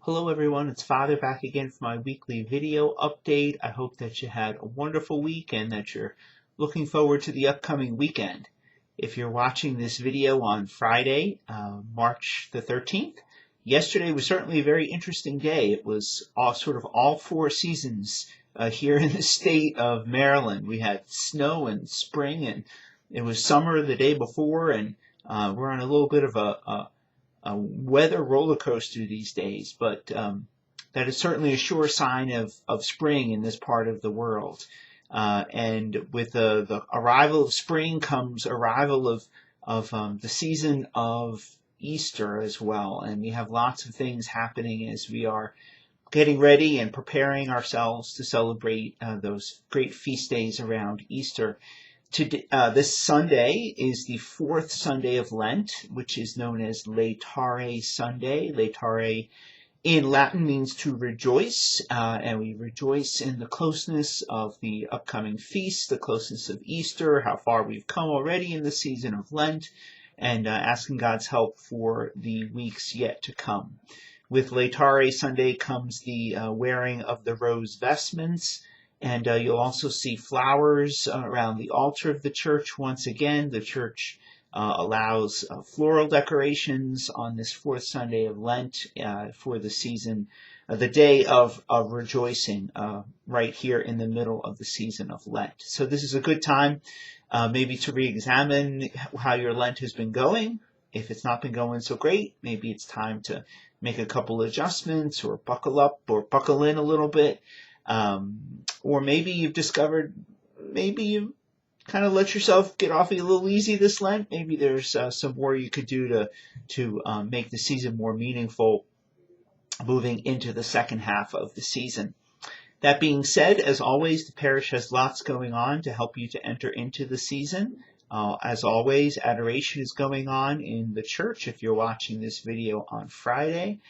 Hello everyone, it's Father back again for my weekly video update. I hope that you had a wonderful week and that you're looking forward to the upcoming weekend. If you're watching this video on Friday, March the 13th, yesterday was certainly a very interesting day. It was all four seasons here in the state of Maryland. We had snow and spring, and it was summer the day before, and we're on a little bit of a weather roller coaster these days, but that is certainly a sure sign of spring in this part of the world. And with the arrival of spring comes arrival of the season of Easter as well. And we have lots of things happening as we are getting ready and preparing ourselves to celebrate those great feast days around Easter. This Sunday is the fourth Sunday of Lent, which is known as Laetare Sunday. Laetare in Latin means to rejoice, and we rejoice in the closeness of the upcoming feast, the closeness of Easter, how far we've come already in the season of Lent, and asking God's help for the weeks yet to come. With Laetare Sunday comes the wearing of the rose vestments, and you'll also see flowers around the altar of the church. Once again, the church allows floral decorations on this fourth Sunday of Lent for the season, the day of rejoicing, right here in the middle of the season of Lent. So this is a good time maybe to re-examine how your Lent has been going. If it's not been going so great, maybe it's time to make a couple adjustments or buckle up or buckle in a little bit. Or maybe you've discovered, maybe you kind of let yourself get off a little easy this Lent. Maybe there's some more you could do to make the season more meaningful moving into the second half of the season. That being said, as always, the parish has lots going on to help you to enter into the season. As always, adoration is going on in the church if you're watching this video on Friday.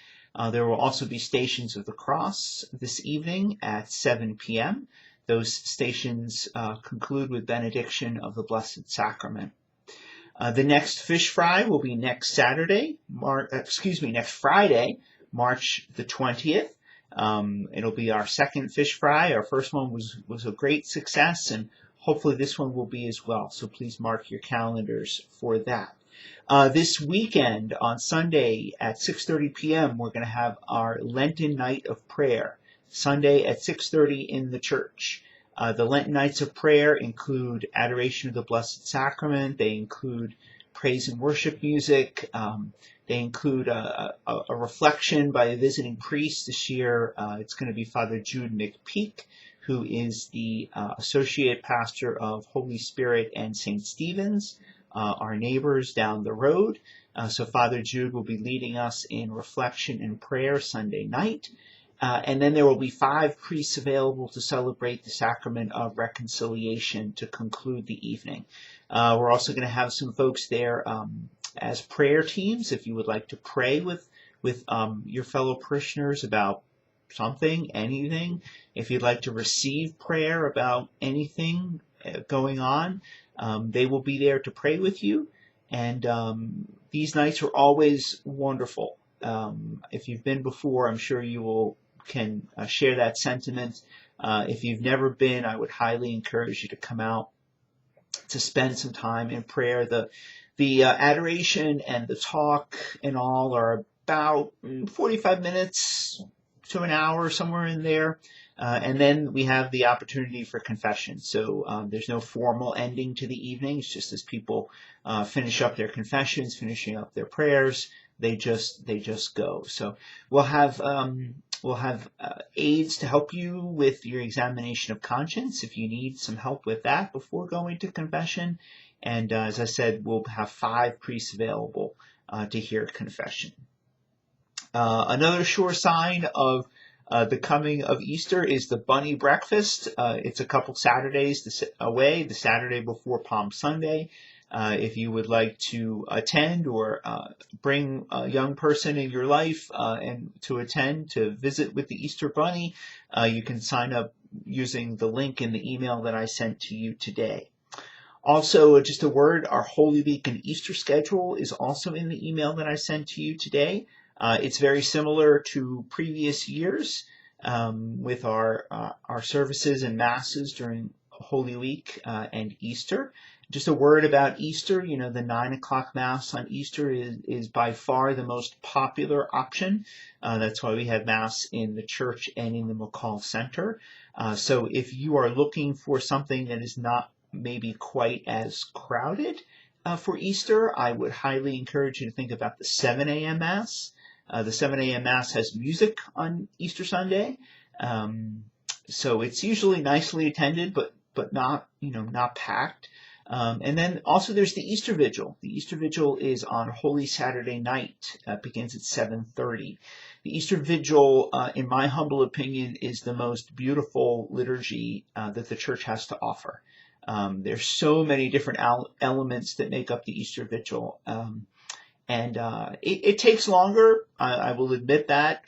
There will also be Stations of the Cross this evening at 7 p.m. Those stations conclude with benediction of the Blessed Sacrament. The next fish fry will be next Friday, March the 20th. It'll be our second fish fry. Our first one was a great success, and hopefully this one will be as well. So please mark your calendars for that. This weekend on Sunday at 6:30 p.m. we're going to have our Lenten Night of Prayer. Sunday at 6:30 in the church. The Lenten Nights of Prayer include adoration of the Blessed Sacrament. They include praise and worship music. They include a reflection by a visiting priest. This year it's going to be Father Jude McPeak, who is the associate pastor of Holy Spirit and St. Stephen's, our neighbors down the road. So Father Jude will be leading us in reflection and prayer Sunday night. And then there will be 5 priests available to celebrate the sacrament of reconciliation to conclude the evening. We're also going to have some folks there as prayer teams if you would like to pray with your fellow parishioners about something, anything. If you'd like to receive prayer about anything going on, they will be there to pray with you. And these nights are always wonderful. If you've been before, I'm sure you can share that sentiment. If you've never been, I would highly encourage you to come out to spend some time in prayer. The adoration and the talk and all are about 45 minutes to an hour, somewhere in there. And then we have the opportunity for confession. So there's no formal ending to the evening. It's just as people finish up their confessions, finishing up their prayers, they just go. So we'll have aids to help you with your examination of conscience if you need some help with that before going to confession. And as I said, we'll have 5 priests available to hear confession. Another sure sign of the coming of Easter is the bunny breakfast. It's a couple Saturdays away, the Saturday before Palm Sunday. If you would like to attend or bring a young person in your life and to attend to visit with the Easter Bunny, you can sign up using the link in the email that I sent to you today. Also, just a word, our Holy Week and Easter schedule is also in the email that I sent to you today. It's very similar to previous years with our services and masses during Holy Week and Easter. Just a word about Easter. You know, the 9 o'clock Mass on Easter is by far the most popular option. That's why we have Mass in the church and in the McCall Center. So if you are looking for something that is not maybe quite as crowded for Easter, I would highly encourage you to think about the 7 a.m. Mass. The 7 a.m. Mass has music on Easter Sunday. So it's usually nicely attended, but not, not packed. And then also there's the Easter Vigil. The Easter Vigil is on Holy Saturday night. Begins at 7:30. The Easter Vigil, in my humble opinion, is the most beautiful liturgy that the church has to offer. There's so many different elements that make up the Easter Vigil. And it takes longer, I will admit that.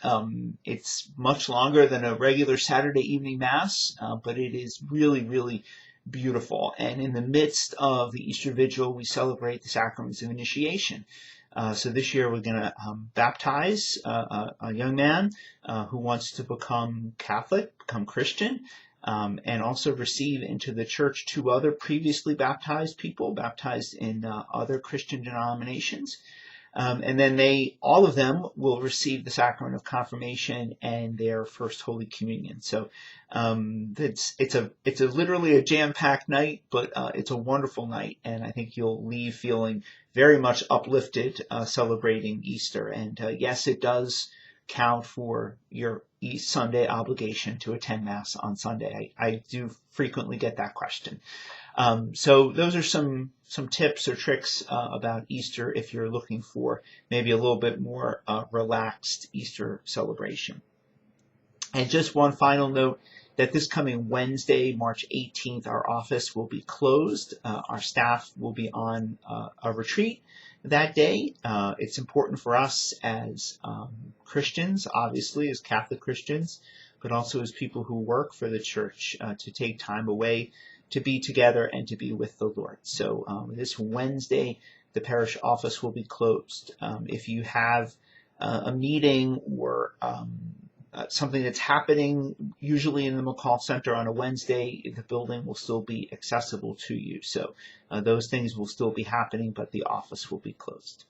It's much longer than a regular Saturday evening Mass, but it is really, really beautiful. And in the midst of the Easter Vigil, we celebrate the sacraments of initiation. So this year we're going to baptize a young man who wants to become Catholic, become Christian, and also receive into the church 2 other previously baptized people, baptized in other Christian denominations. And then all of them will receive the sacrament of confirmation and their first Holy Communion. So it's literally a jam-packed night, but it's a wonderful night, and I think you'll leave feeling very much uplifted celebrating Easter. And yes, it does count for your Sunday obligation to attend Mass on Sunday. I do frequently get that question. So those are some tips or tricks about Easter if you're looking for maybe a little bit more relaxed Easter celebration. And just one final note, that this coming Wednesday, March 18th, our office will be closed. Our staff will be on a retreat that day. It's important for us as Christians, obviously, as Catholic Christians, but also as people who work for the church to take time away to be together and to be with the Lord. So this Wednesday, the parish office will be closed. If you have a meeting or something that's happening, usually in the McCall Center on a Wednesday, the building will still be accessible to you. So those things will still be happening, but the office will be closed.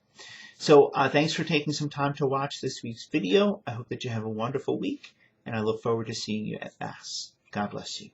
So thanks for taking some time to watch this week's video. I hope that you have a wonderful week, and I look forward to seeing you at Mass. God bless you.